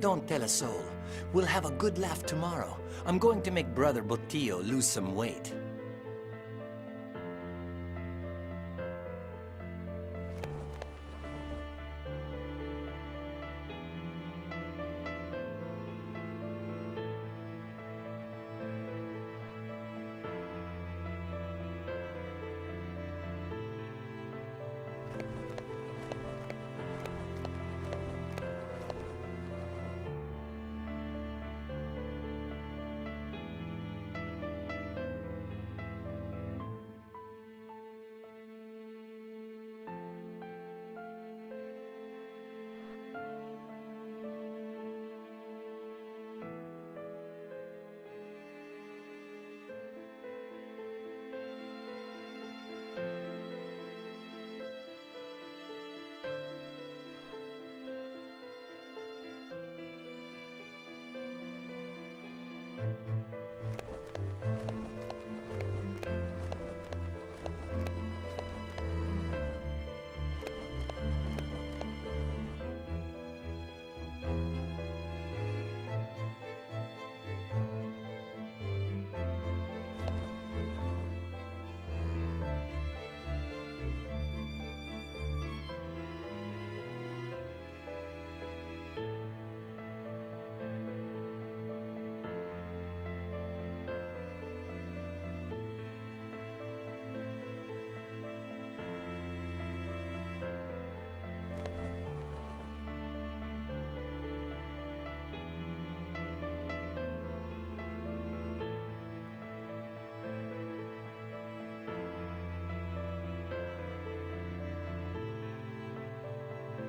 Don't tell a soul. We'll have a good laugh tomorrow. I'm going to make Brother Botillo lose some weight.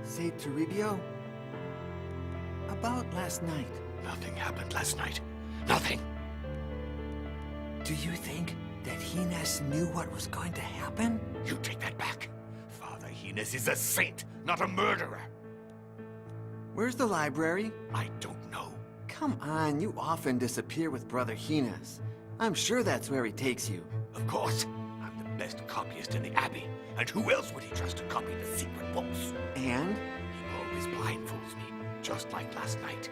Say, Toribio, about last night. Nothing happened last night. Nothing! Do you think that Hines knew what was going to happen? You take that back. Father Hines is a saint, not a murderer. Where's the library? I don't know. Come on, you often disappear with Brother Hines. I'm sure that's where he takes you. Of course. I'm the best copyist in the Abbey. And who else would he trust to copy the secret books? And? He always blindfolds me, just like last night.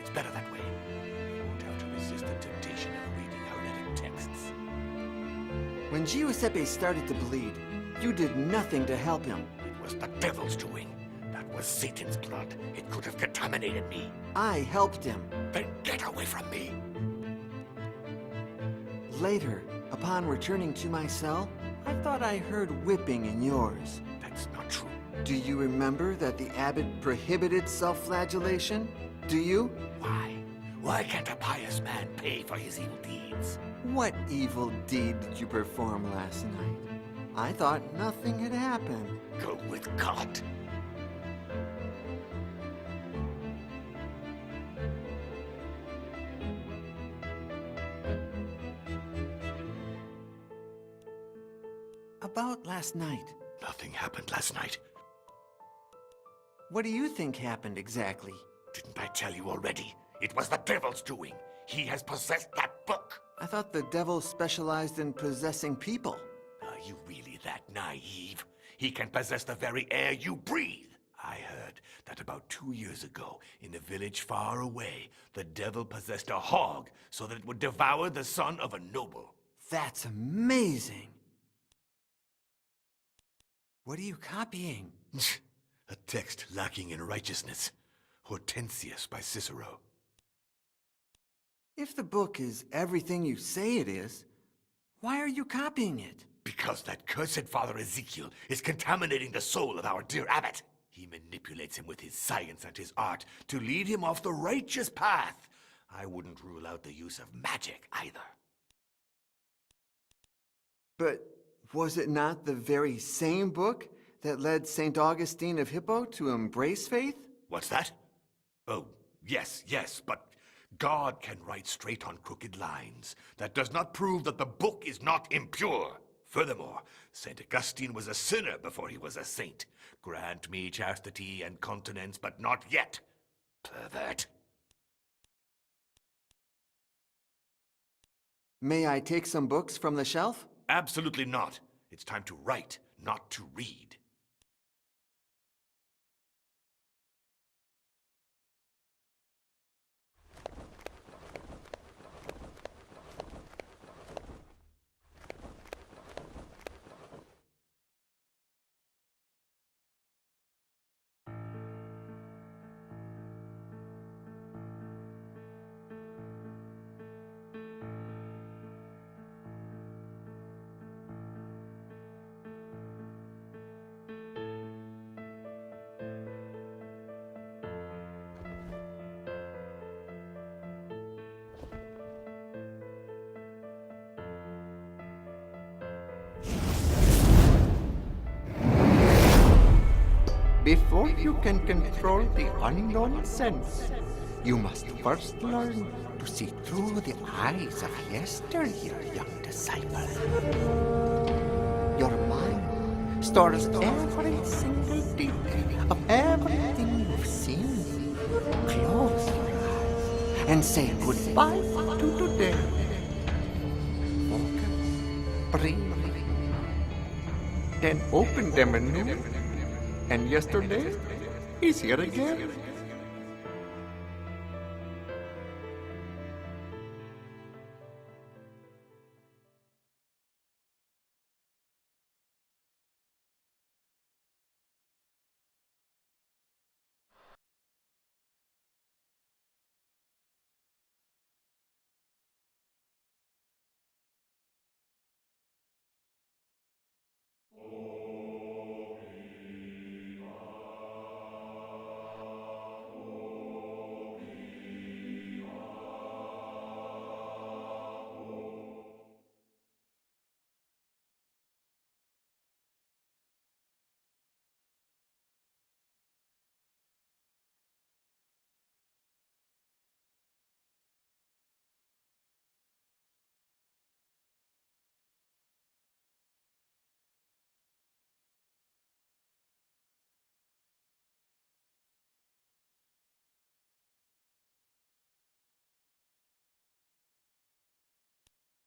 It's better that way. I won't have to resist the temptation of reading hermetic texts. When Giuseppe started to bleed, you did nothing to help him. It was the devil's doing. That was Satan's blood. It could have contaminated me. I helped him. Then get away from me! Later, upon returning to my cell, I thought I heard whipping in yours. That's not true. Do you remember that the abbot prohibited self-flagellation? Do you? Why? Why can't a pious man pay for his evil deeds? What evil deed did you perform last night? I thought nothing had happened. Go with God. About last night. Nothing happened last night. What do you think happened exactly? Didn't I tell you already? It was the devil's doing. He has possessed that book. I thought the devil specialized in possessing people. Are you really that naive? He can possess the very air you breathe. I heard that about 2 years ago, in a village far away, the devil possessed a hog so that it would devour the son of a noble. That's amazing. What are you copying? A text lacking in righteousness. Hortensius by Cicero. If the book is everything you say it is, why are you copying it? Because that cursed Father Ezekiel is contaminating the soul of our dear abbot. He manipulates him with his science and his art to lead him off the righteous path. I wouldn't rule out the use of magic either. But was it not the very same book that led St. Augustine of Hippo to embrace faith? What's that? Oh, yes, but God can write straight on crooked lines. That does not prove that the book is not impure. Furthermore, St. Augustine was a sinner before he was a saint. Grant me chastity and continence, but not yet, pervert. May I take some books from the shelf? Absolutely not. It's time to write, not to read. before you can control the unknown sense, you must first learn to see through the eyes of yesteryear, young disciple. Your mind stores every single detail of everything you've seen. Close your eyes and say goodbye to today. Focus, breathe, then open them anew. And yesterday is here again.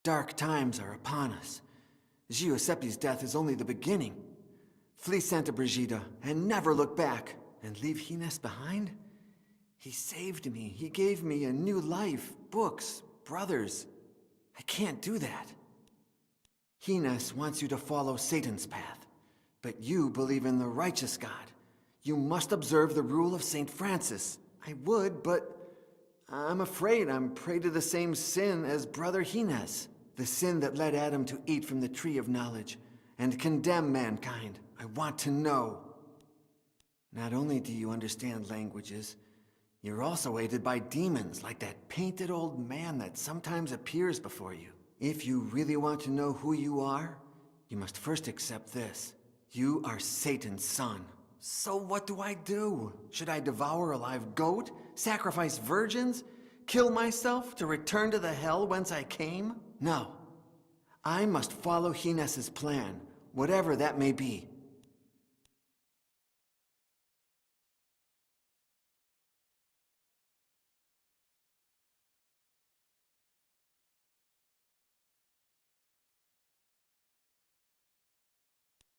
Dark times are upon us. Giuseppe's death is only the beginning. Flee Santa Brigida and never look back. And leave Hines behind? He saved me. He gave me a new life, books, brothers. I can't do that. Hines wants you to follow Satan's path, but you believe in the righteous God. You must observe the rule of St. Francis. I would, but I'm afraid I'm prey to the same sin as Brother Hines. The sin that led Adam to eat from the tree of knowledge and condemn mankind. I want to know. Not only do you understand languages, you're also aided by demons like that painted old man that sometimes appears before you. If you really want to know who you are, you must first accept this. You are Satan's son. So what do I do? Should I devour a live goat? Sacrifice virgins? Kill myself to return to the hell whence I came? No. I must follow Hines's plan, whatever that may be.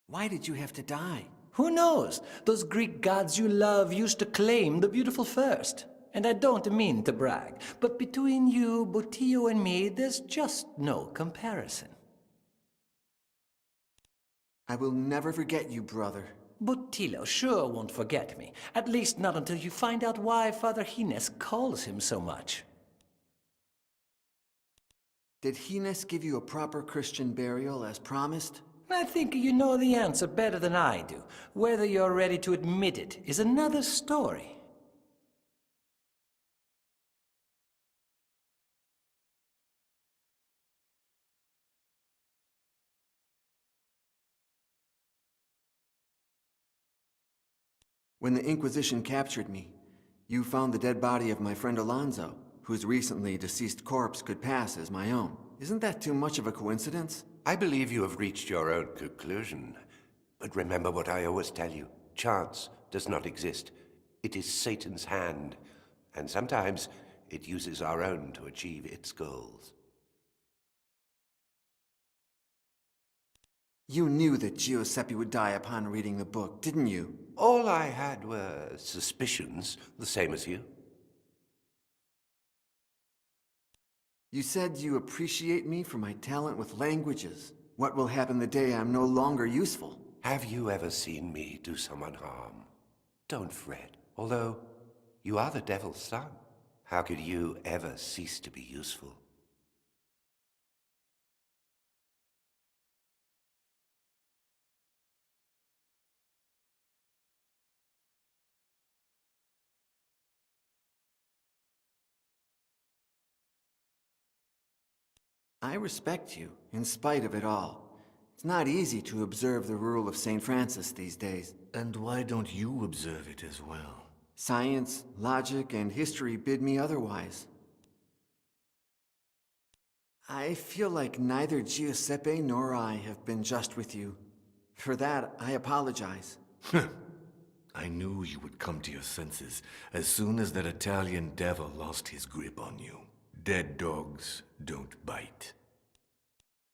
Why did you have to die? Who knows? Those Greek gods you love used to claim the beautiful first. And I don't mean to brag, but between you, Botillo, and me, there's just no comparison. I will never forget you, brother. Botillo sure won't forget me. At least not until you find out why Father Hines calls him so much. Did Hines give you a proper Christian burial as promised? I think you know the answer better than I do. Whether you're ready to admit it is another story. When the Inquisition captured me, you found the dead body of my friend Alonso, whose recently deceased corpse could pass as my own. Isn't that too much of a coincidence? I believe you have reached your own conclusion. But remember what I always tell you. Chance does not exist. It is Satan's hand. And sometimes it uses our own to achieve its goals. You knew that Giuseppe would die upon reading the book, didn't you? All I had were suspicions, the same as you. You said you appreciate me for my talent with languages. What will happen the day I'm no longer useful? Have you ever seen me do someone harm? Don't fret. Although you are the devil's son, how could you ever cease to be useful? I respect you, in spite of it all. It's not easy to observe the rule of St. Francis these days. And why don't you observe it as well? Science, logic, and history bid me otherwise. I feel like neither Giuseppe nor I have been just with you. For that, I apologize. I knew you would come to your senses as soon as that Italian devil lost his grip on you. Dead dogs don't bite.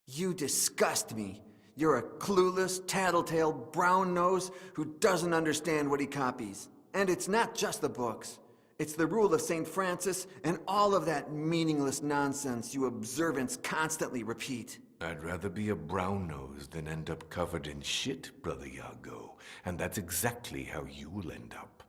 You disgust me. You're a clueless, tattletale, brown nose who doesn't understand what he copies. And it's not just the books. It's the rule of St. Francis and all of that meaningless nonsense you observants constantly repeat. I'd rather be a brown nose than end up covered in shit, Brother Iago. And that's exactly how you'll end up.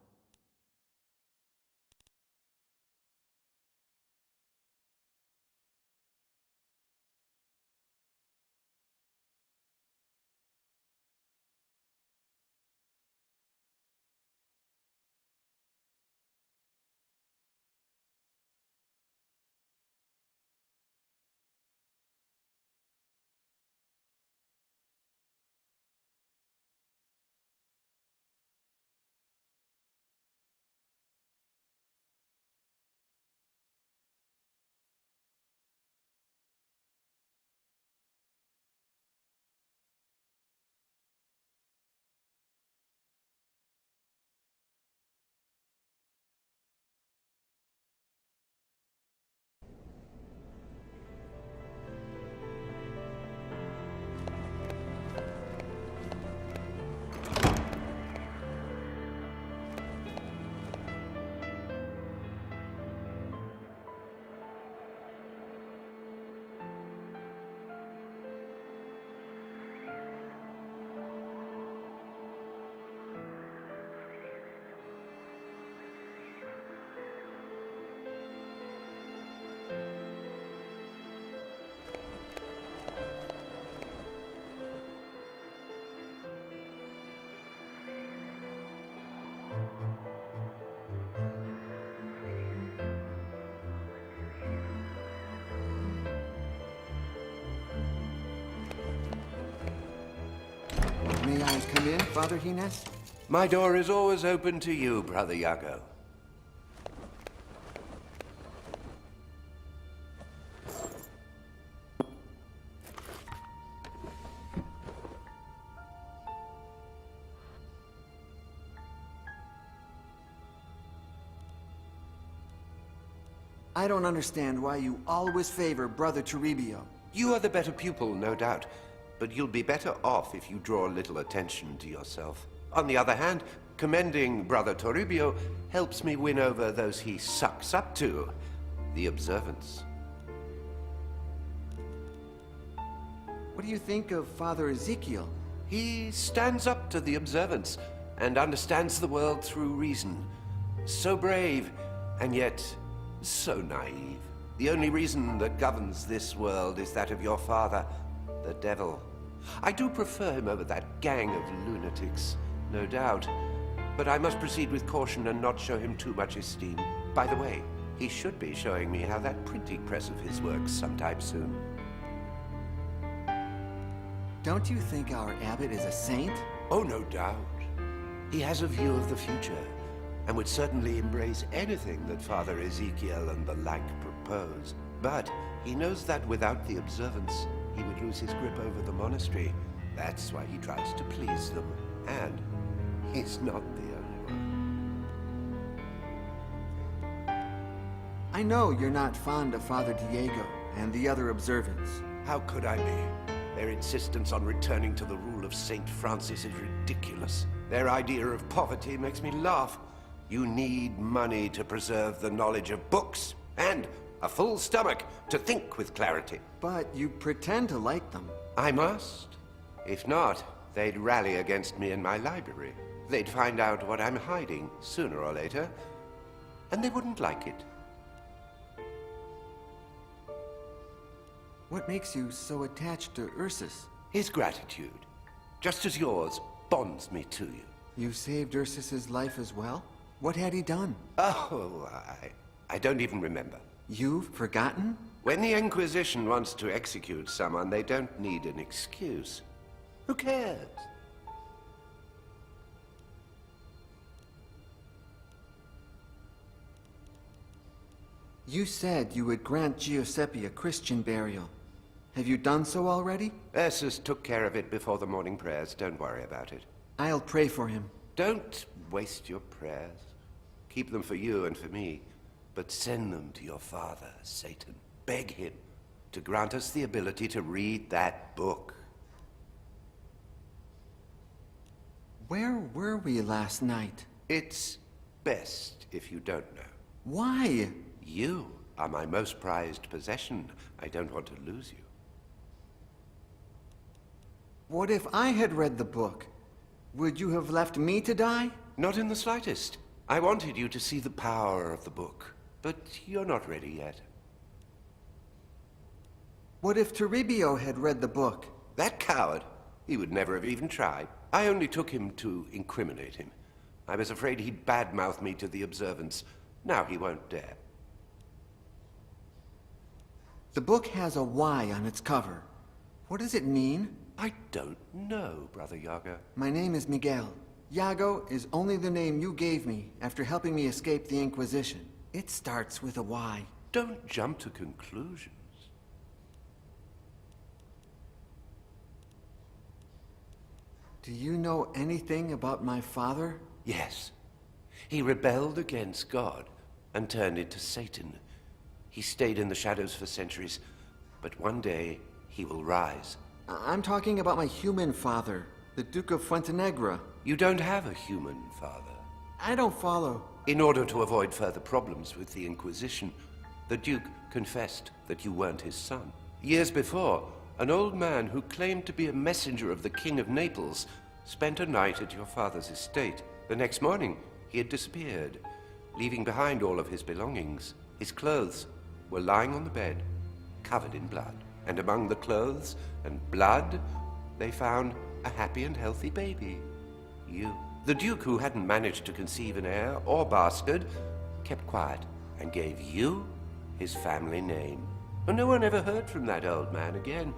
May I come in, Father Hines? My door is always open to you, Brother Iago. I don't understand why you always favor Brother Toribio. You are the better pupil, no doubt, but you'll be better off if you draw little attention to yourself. On the other hand, commending Brother Toribio helps me win over those he sucks up to, the observants. What do you think of Father Ezekiel? He stands up to the observants and understands the world through reason. So brave, and yet so naive. The only reason that governs this world is that of your father, the devil. I do prefer him over that gang of lunatics, no doubt. But I must proceed with caution and not show him too much esteem. By the way, he should be showing me how that printing press of his works sometime soon. Don't you think our abbot is a saint? Oh, no doubt. He has a view of the future, and would certainly embrace anything that Father Ezekiel and the like propose. But he knows that without the observance, he would lose his grip over the monastery. That's why he tries to please them. And he's not the only one. I know you're not fond of Father Diego and the other observants. How could I be? Their insistence on returning to the rule of St. Francis is ridiculous. Their idea of poverty makes me laugh. You need money to preserve the knowledge of books, and a full stomach to think with clarity. But you pretend to like them. I must. If not, they'd rally against me in my library. They'd find out what I'm hiding sooner or later, and they wouldn't like it. What makes you so attached to Ursus? His gratitude, just as yours, bonds me to you. You saved Ursus's life as well? What had he done? Oh, I don't even remember. You've forgotten? When the Inquisition wants to execute someone, they don't need an excuse. Who cares? You said you would grant Giuseppe a Christian burial. Have you done so already? Ursus took care of it before the morning prayers. Don't worry about it. I'll pray for him. Don't waste your prayers. Keep them for you and for me. But send them to your father, Satan. Beg him to grant us the ability to read that book. Where were we last night? It's best if you don't know. Why? You are my most prized possession. I don't want to lose you. What if I had read the book? Would you have left me to die? Not in the slightest. I wanted you to see the power of the book, but you're not ready yet. What if Toribio had read the book? That coward! He would never have even tried. I only took him to incriminate him. I was afraid he'd badmouth me to the observants. Now he won't dare. The book has a Y on its cover. What does it mean? I don't know, Brother Yaga. My name is Miguel. Iago is only the name you gave me after helping me escape the Inquisition. It starts with a Y. Don't jump to conclusions. Do you know anything about my father? Yes. He rebelled against God and turned into Satan. He stayed in the shadows for centuries, but one day he will rise. I'm talking about my human father, the Duke of Fuentenegra. You don't have a human father. I don't follow. In order to avoid further problems with the Inquisition, the Duke confessed that you weren't his son. Years before, an old man who claimed to be a messenger of the King of Naples spent a night at your father's estate. The next morning, he had disappeared, leaving behind all of his belongings. His clothes were lying on the bed, covered in blood. And among the clothes and blood, they found a happy and healthy baby. You. The Duke, who hadn't managed to conceive an heir or bastard, kept quiet and gave you his family name. And no one ever heard from that old man again.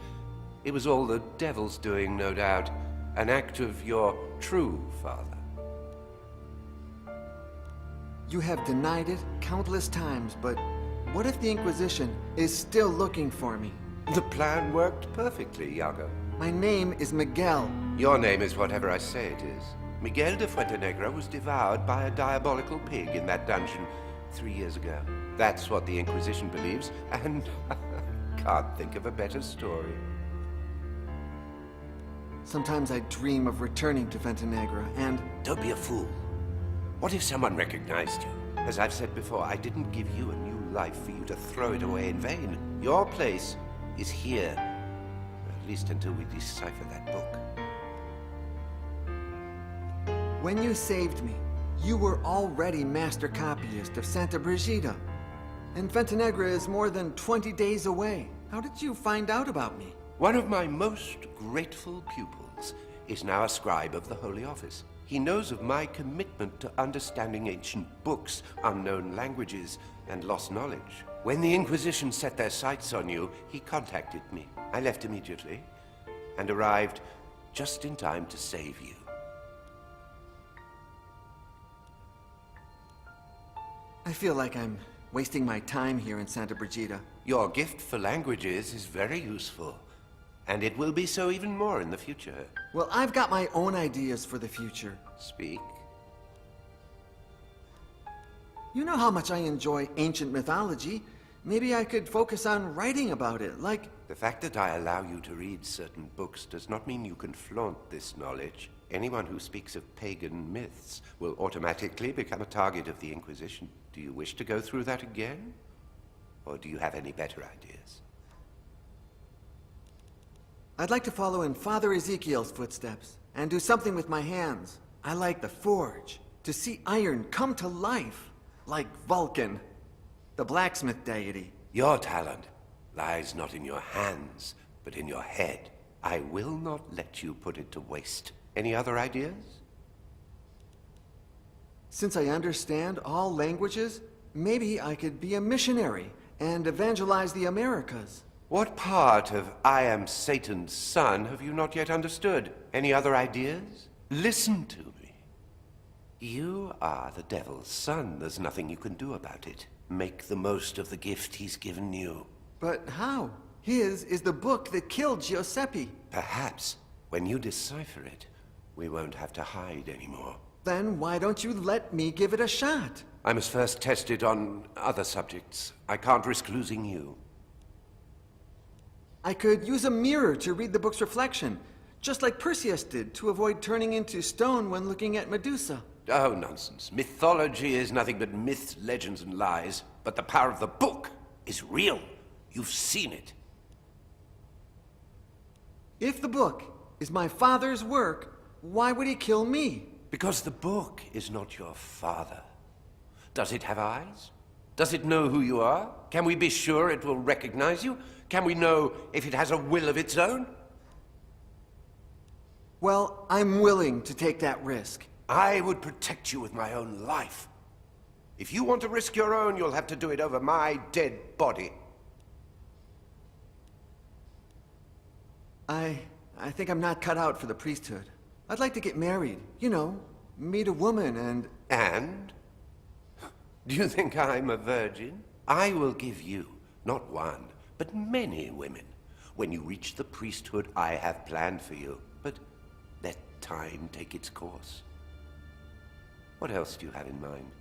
It was all the devil's doing, no doubt. An act of your true father. You have denied it countless times, but what if the Inquisition is still looking for me? The plan worked perfectly, Iago. My name is Miguel. Your name is whatever I say it is. Miguel de Fuentenegra was devoured by a diabolical pig in that dungeon 3 years ago. That's what the Inquisition believes, and can't think of a better story. Sometimes I dream of returning to Fuentenegra, and Don't be a fool. What if someone recognized you? As I've said before, I didn't give you a new life for you to throw it away in vain. Your place is here, at least until we decipher that book. when you saved me, you were already master copyist of Santa Brigida. And Fuentenegra is more than 20 days away. How did you find out about me? One of my most grateful pupils is now a scribe of the Holy Office. He knows of my commitment to understanding ancient books, unknown languages, and lost knowledge. When the Inquisition set their sights on you, he contacted me. I left immediately and arrived just in time to save you. I feel like I'm wasting my time here in Santa Brigida. Your gift for languages is very useful, and it will be so even more in the future. Well, I've got my own ideas for the future. Speak. You know how much I enjoy ancient mythology. Maybe I could focus on writing about it, like... The fact that I allow you to read certain books does not mean you can flaunt this knowledge. Anyone who speaks of pagan myths will automatically become a target of the Inquisition. Do you wish to go through that again? Or do you have any better ideas? I'd like to follow in Father Ezekiel's footsteps and do something with my hands. I like the forge, to see iron come to life, like Vulcan, the blacksmith deity. Your talent lies not in your hands, but in your head. I will not let you put it to waste. Any other ideas? Since I understand all languages, maybe I could be a missionary and evangelize the Americas. What part of I am Satan's son have you not yet understood? Any other ideas? Listen to me. You are the devil's son. There's nothing you can do about it. Make the most of the gift he's given you. But how? His is the book that killed Giuseppe. Perhaps, when you decipher it, we won't have to hide anymore. Then why don't you let me give it a shot? I must first test it on other subjects. I can't risk losing you. I could use a mirror to read the book's reflection, just like Perseus did to avoid turning into stone when looking at Medusa. Oh, nonsense. Mythology is nothing but myths, legends, and lies. But the power of the book is real. You've seen it. If the book is my father's work, why would he kill me? Because the book is not your father. Does it have eyes? Does it know who you are? Can we be sure it will recognize you? Can we know if it has a will of its own? Well, I'm willing to take that risk. I would protect you with my own life. If you want to risk your own, you'll have to do it over my dead body. I think I'm not cut out for the priesthood. I'd like to get married, you know, meet a woman and... And? Do you think I'm a virgin? I will give you, not one, but many women. When you reach the priesthood I have planned for you. But let time take its course. What else do you have in mind?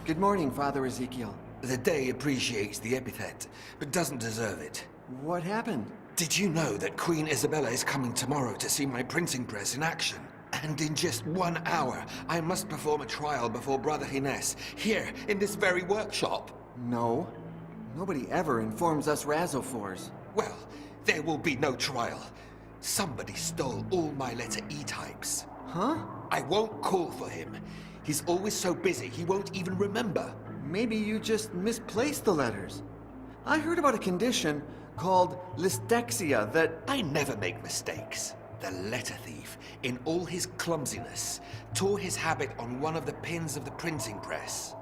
Good morning, Father Ezekiel. The day appreciates the epithet, but doesn't deserve it. What happened? Did you know that Queen Isabella is coming tomorrow to see my printing press in action? And in just 1 hour, I must perform a trial before Brother Gines, here, in this very workshop. No. Nobody ever informs us Razophors. Well, there will be no trial. Somebody stole all my letter E types. Huh? I won't call for him. He's always so busy, he won't even remember. Maybe you just misplaced the letters. I heard about a condition called listexia that... I never make mistakes. The letter thief, in all his clumsiness, tore his habit on one of the pins of the printing press.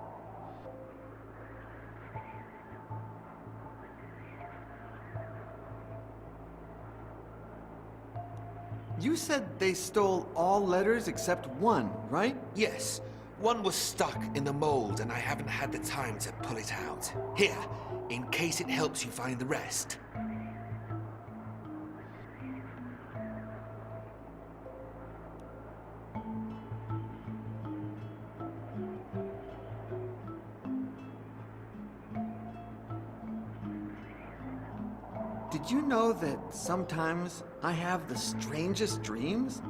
You said they stole all letters except one, right? Yes, one was stuck in the mold and I haven't had the time to pull it out. Here, in case it helps you find the rest. Did you know that sometimes I have the strangest dreams?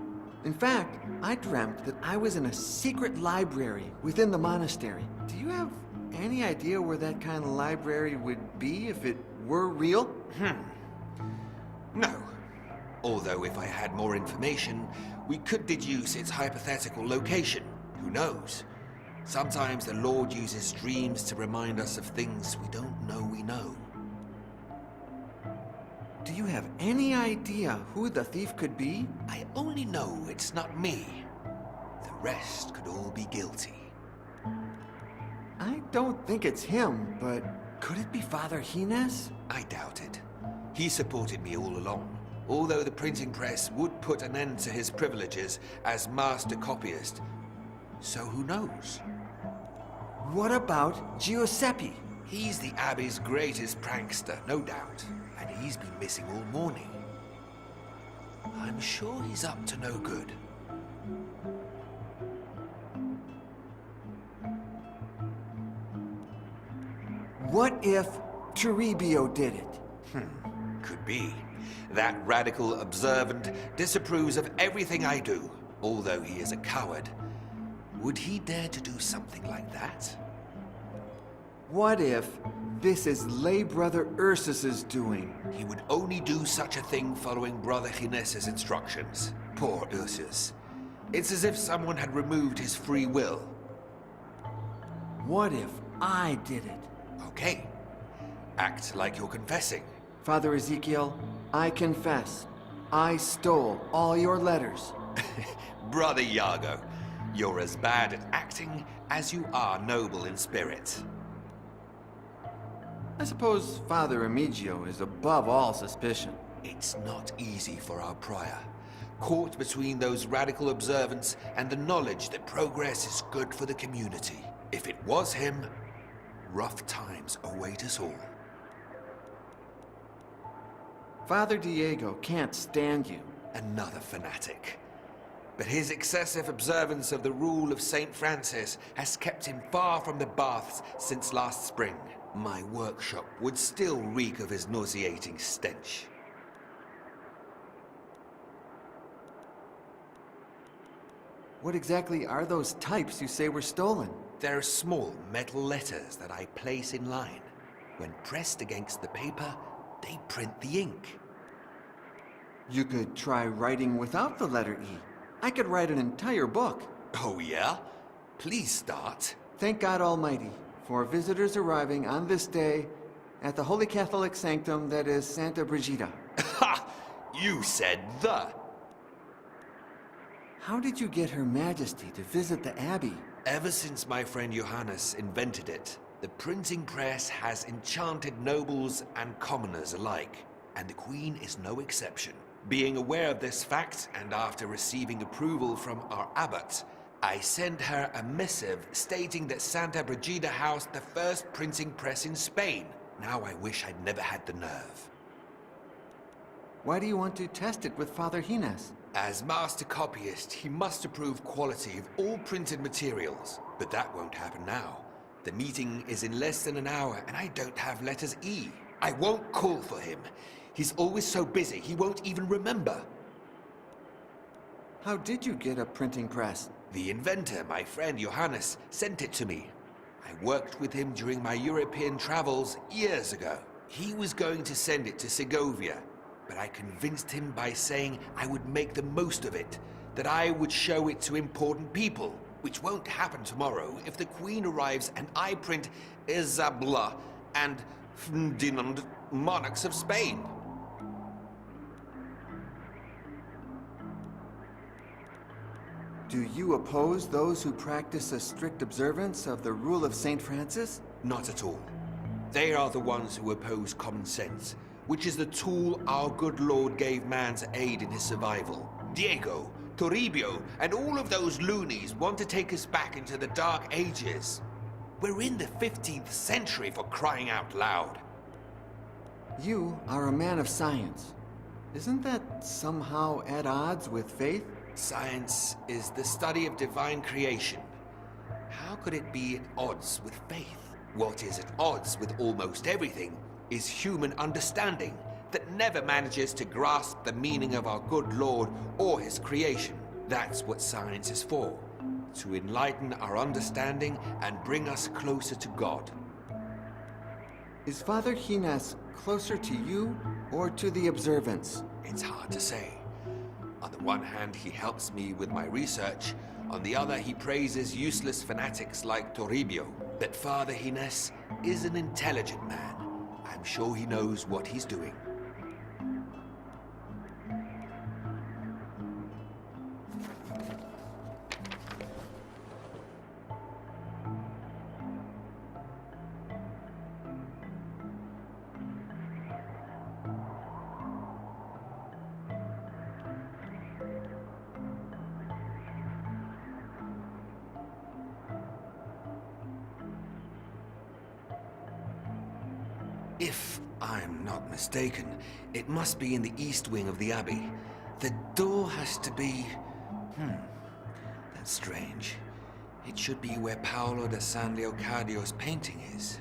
In fact, I dreamt that I was in a secret library within the monastery. Do you have any idea where that kind of library would be if it were real? No. Although if I had more information, we could deduce its hypothetical location. Who knows? Sometimes the Lord uses dreams to remind us of things we don't know we know. Do you have any idea who the thief could be? I only know it's not me. The rest could all be guilty. I don't think it's him, but could it be Father Gines? I doubt it. He supported me all along, although the printing press would put an end to his privileges as master copyist. So who knows? What about Giuseppe? He's the Abbey's greatest prankster, no doubt. And he's been missing all morning. I'm sure he's up to no good. What if Toribio did it? Could be. That radical observant disapproves of everything I do, although he is a coward. Would he dare to do something like that? What if this is lay brother Ursus's doing? He would only do such a thing following Brother Gines's instructions. Poor Ursus. It's as if someone had removed his free will. What if I did it? Okay. Act like you're confessing. Father Ezekiel, I confess. I stole all your letters. Brother Iago, you're as bad at acting as you are noble in spirit. I suppose Father Remigio is above all suspicion. It's not easy for our prior, caught between those radical observants and the knowledge that progress is good for the community. If it was him, rough times await us all. Father Diego can't stand you. Another fanatic. But his excessive observance of the rule of St. Francis has kept him far from the baths since last spring. My workshop would still reek of his nauseating stench. What exactly are those types you say were stolen? They're small metal letters that I place in line. When pressed against the paper, they print the ink. You could try writing without the letter E. I could write an entire book. Oh yeah? Please start. Thank God Almighty for visitors arriving on this day at the Holy Catholic Sanctum that is Santa Brigida. Ha! You said the. How did you get Her Majesty to visit the Abbey? Ever since my friend Johannes invented it, the printing press has enchanted nobles and commoners alike, and the Queen is no exception. Being aware of this fact, and after receiving approval from our abbot, I sent her a missive stating that Santa Brigida housed the first printing press in Spain. Now I wish I'd never had the nerve. Why do you want to test it with Father Gines? As master copyist, he must approve quality of all printed materials. But that won't happen now. The meeting is in less than an hour, and I don't have letters E. I won't call for him. He's always so busy, he won't even remember. How did you get a printing press? The inventor, my friend Johannes, sent it to me. I worked with him during my European travels years ago. He was going to send it to Segovia, but I convinced him by saying I would make the most of it, that I would show it to important people, which won't happen tomorrow if the Queen arrives and I print Isabella and Ferdinand, monarchs of Spain. Do you oppose those who practice a strict observance of the rule of St. Francis? Not at all. They are the ones who oppose common sense, which is the tool our good Lord gave man to aid in his survival. Diego, Toribio, and all of those loonies want to take us back into the Dark Ages. We're in the 15th century, for crying out loud. You are a man of science. Isn't that somehow at odds with faith? Science is the study of divine creation. How could it be at odds with faith? What is at odds with almost everything is human understanding that never manages to grasp the meaning of our good Lord or his creation. That's what science is for, to enlighten our understanding and bring us closer to God. Is Father Gines closer to you or to the observance? It's hard to say. On the one hand, he helps me with my research. On the other, he praises useless fanatics like Toribio. But Father Gines is an intelligent man. I'm sure he knows what he's doing. If I'm not mistaken, it must be in the east wing of the Abbey. The door has to be... that's strange. It should be where Paolo da San Leocadio's painting is.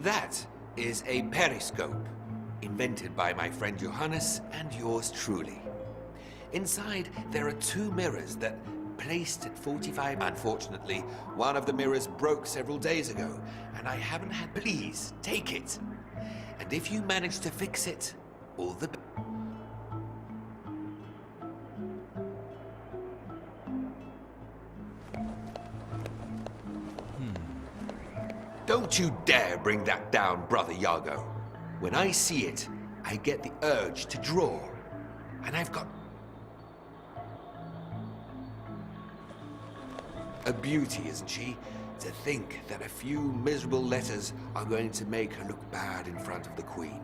That is a periscope, invented by my friend Johannes and yours truly. Inside, there are two mirrors that placed at 45. Unfortunately, one of the mirrors broke several days ago, and I haven't had. Please, take it. And if you manage to fix it, all the... Don't you dare bring that down, Brother Yago. When I see it, I get the urge to draw. And I've got... a beauty, isn't she? To think that a few miserable letters are going to make her look bad in front of the Queen.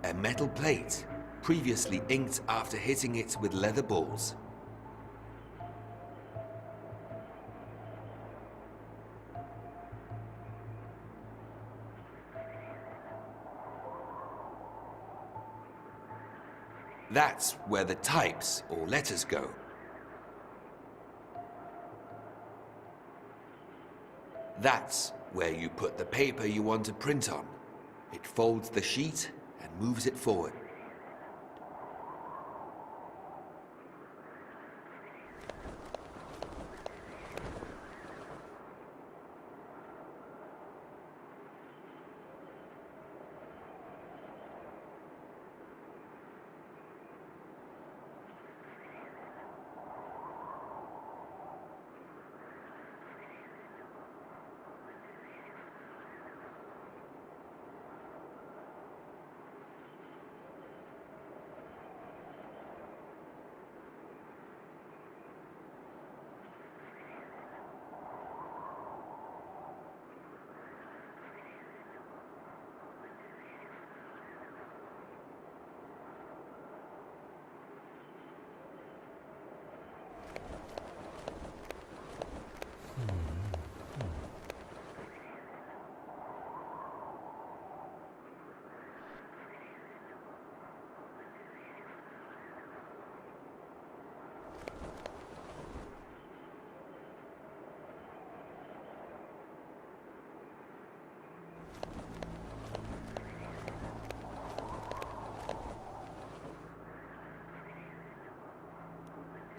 A metal plate, previously inked after hitting it with leather balls. That's where the types or letters go. That's where you put the paper you want to print on. It folds the sheet and moves it forward.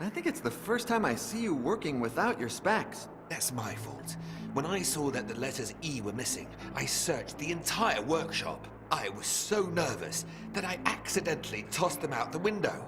I think it's the first time I see you working without your specs. That's my fault. When I saw that the letters E were missing, I searched the entire workshop. I was so nervous that I accidentally tossed them out the window.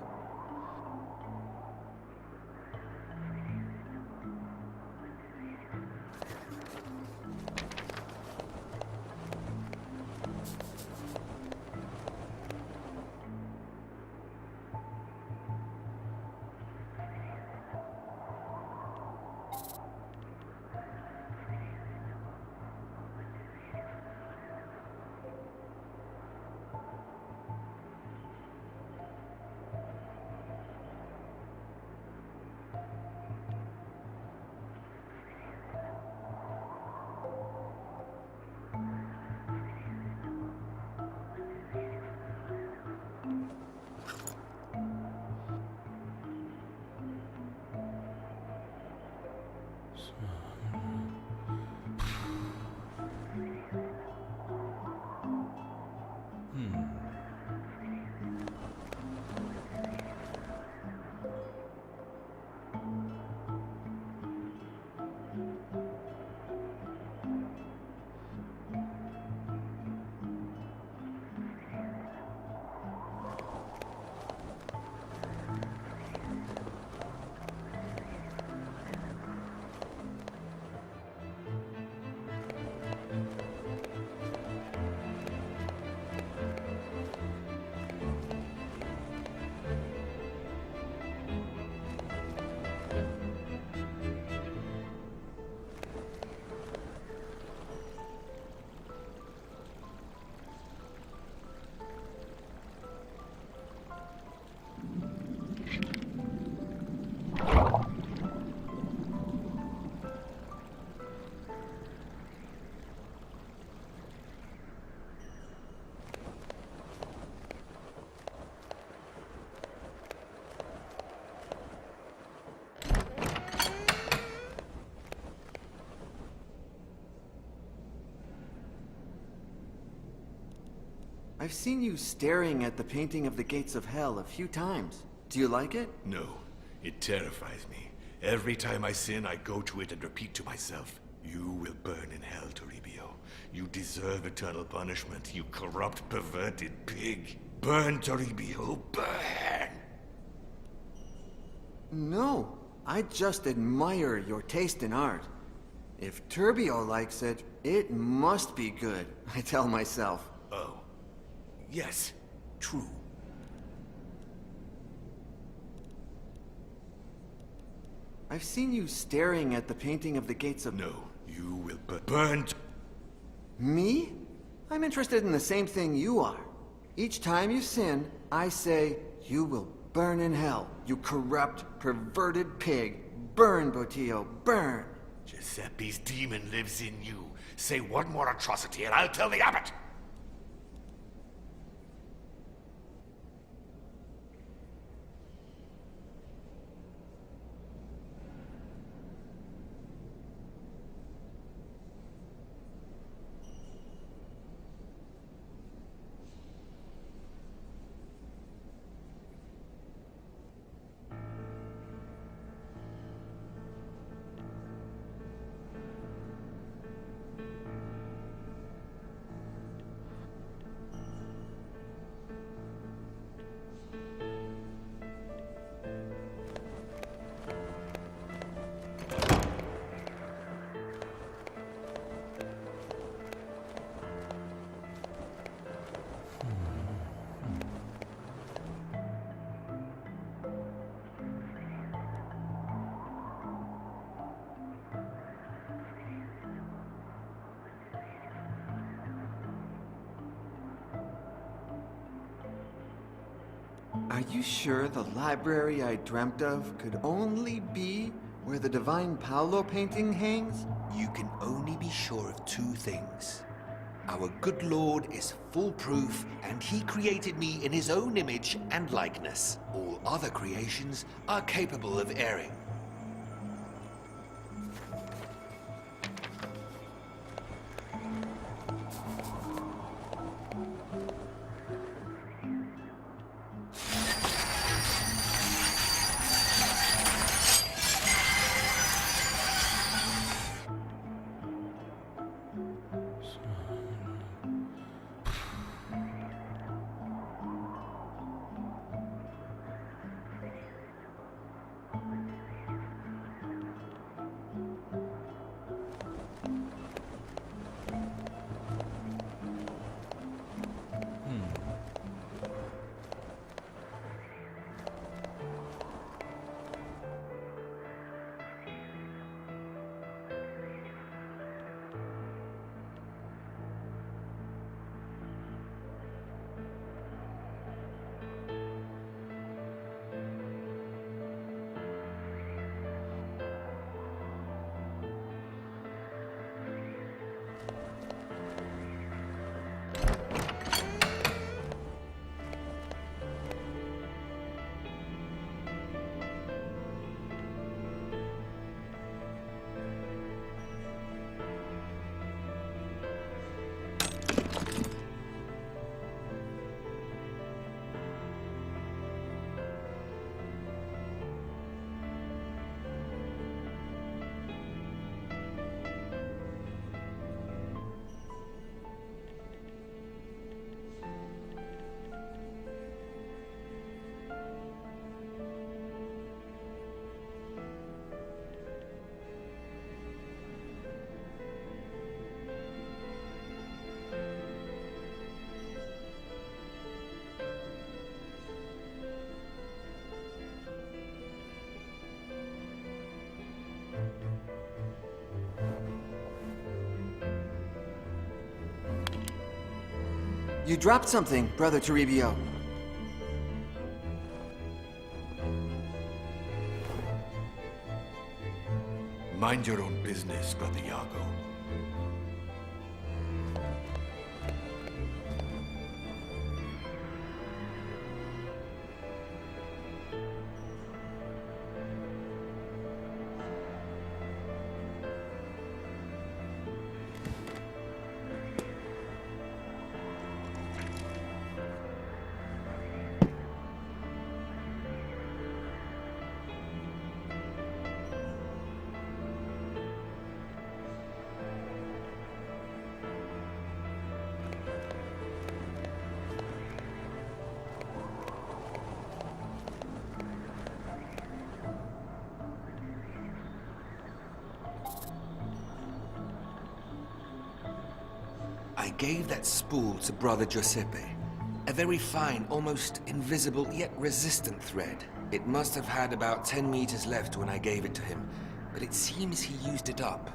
I've seen you staring at the painting of the gates of hell a few times. Do you like it? No, it terrifies me. Every time I sin, I go to it and repeat to myself, "You will burn in hell, Toribio. You deserve eternal punishment, you corrupt, perverted pig. Burn, Toribio, burn!" No, I just admire your taste in art. If Turbio likes it, it must be good, I tell myself. Oh. Yes, true. I've seen you staring at the painting of the gates of... No, you will burn. Me? I'm interested in the same thing you are. Each time you sin, I say, "You will burn in hell, you corrupt, perverted pig. Burn, Botillo, burn." Giuseppe's demon lives in you. Say one more atrocity and I'll tell the abbot! Are you sure the library I dreamt of could only be where the Divine Paolo painting hangs? You can only be sure of two things. Our good Lord is foolproof, and he created me in his own image and likeness. All other creations are capable of erring. You dropped something, Brother Toribio. Mind your own business, Brother Iago. I gave that spool to Brother Giuseppe. A very fine, almost invisible, yet resistant thread. It must have had about 10 meters left when I gave it to him, but it seems he used it up.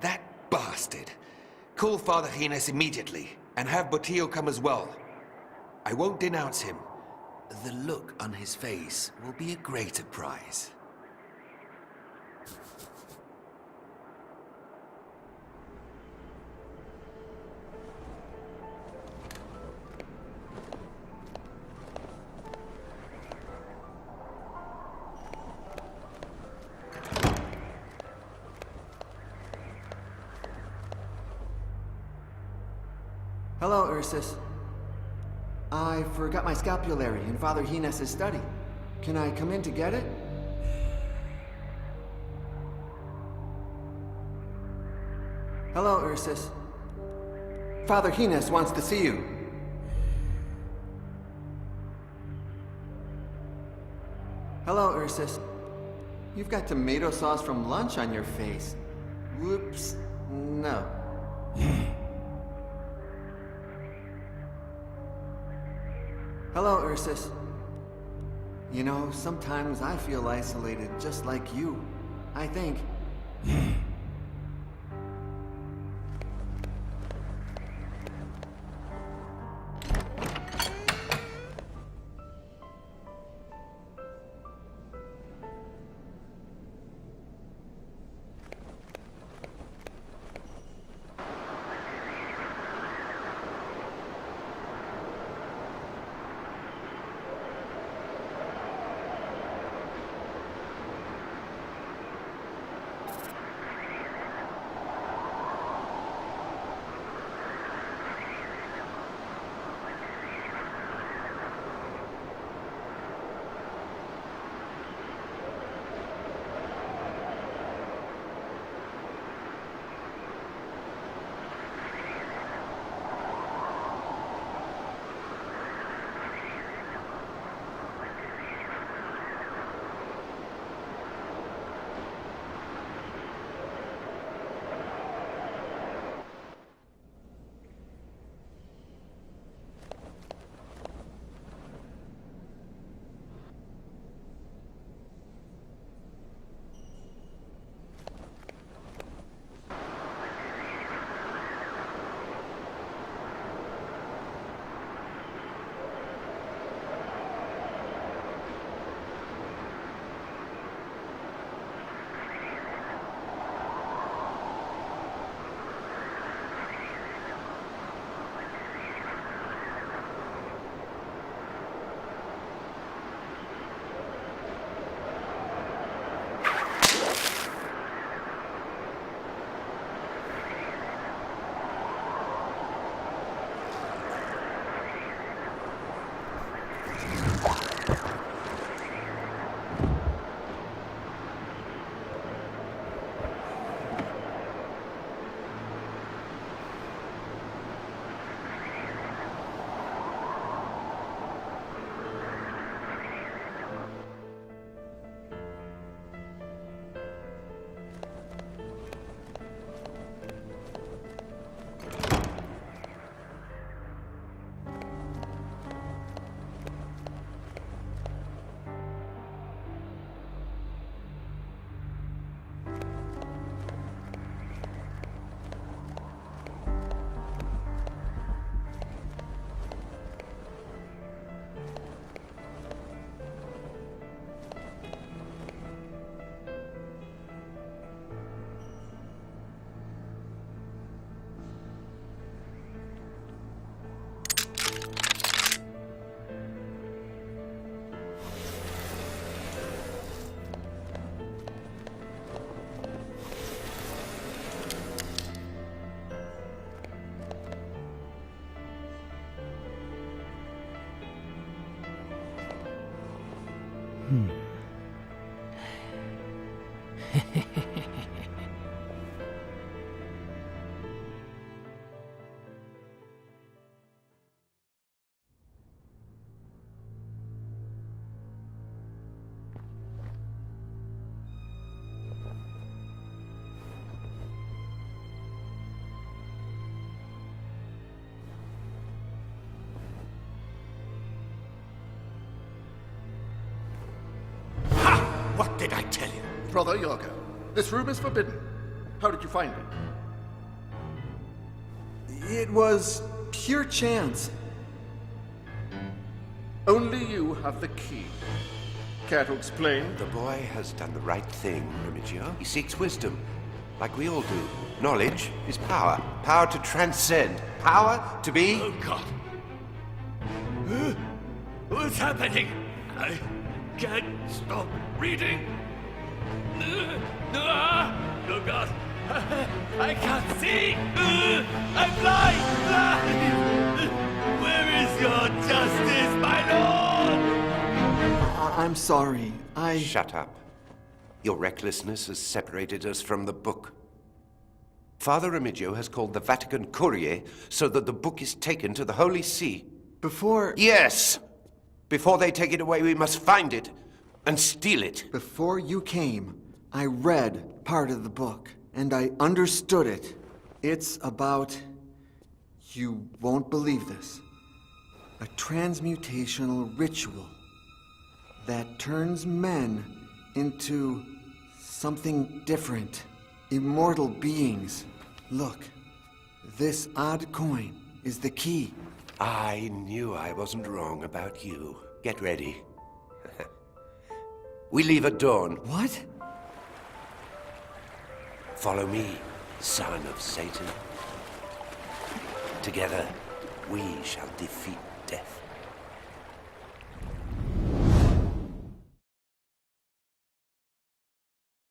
That bastard! Call Father Gines immediately, and have Botillo come as well. I won't denounce him. The look on his face will be a greater prize. Hello, Ursus. I forgot my scapulary in Father Gines' study. Can I come in to get it? Hello, Ursus. Father Gines wants to see you. Hello, Ursus. You've got tomato sauce from lunch on your face. Whoops. No. Hello, Ursus. You know, sometimes I feel isolated just like you. I think. What did I tell you? Brother Yorga, this room is forbidden. How did you find it? It was pure chance. Only you have the key. Care to explain? The boy has done the right thing, Remigio. He seeks wisdom, like we all do. Knowledge is power. Power to transcend. Power to be... Oh, God. What's happening? I can't stop reading. Oh, God. I can't see. I'm blind. Where is your justice, my lord? I'm sorry. Shut up. Your recklessness has separated us from the book. Father Remigio has called the Vatican Courier so that the book is taken to the Holy See. Before... Yes! Before they take it away, we must find it and steal it. Before you came, I read part of the book, and I understood it. It's about... You won't believe this. A transmutational ritual that turns men into something different. Immortal beings. Look, this odd coin is the key. I knew I wasn't wrong about you. Get ready. We leave at dawn. What? Follow me, son of Satan. Together, we shall defeat death.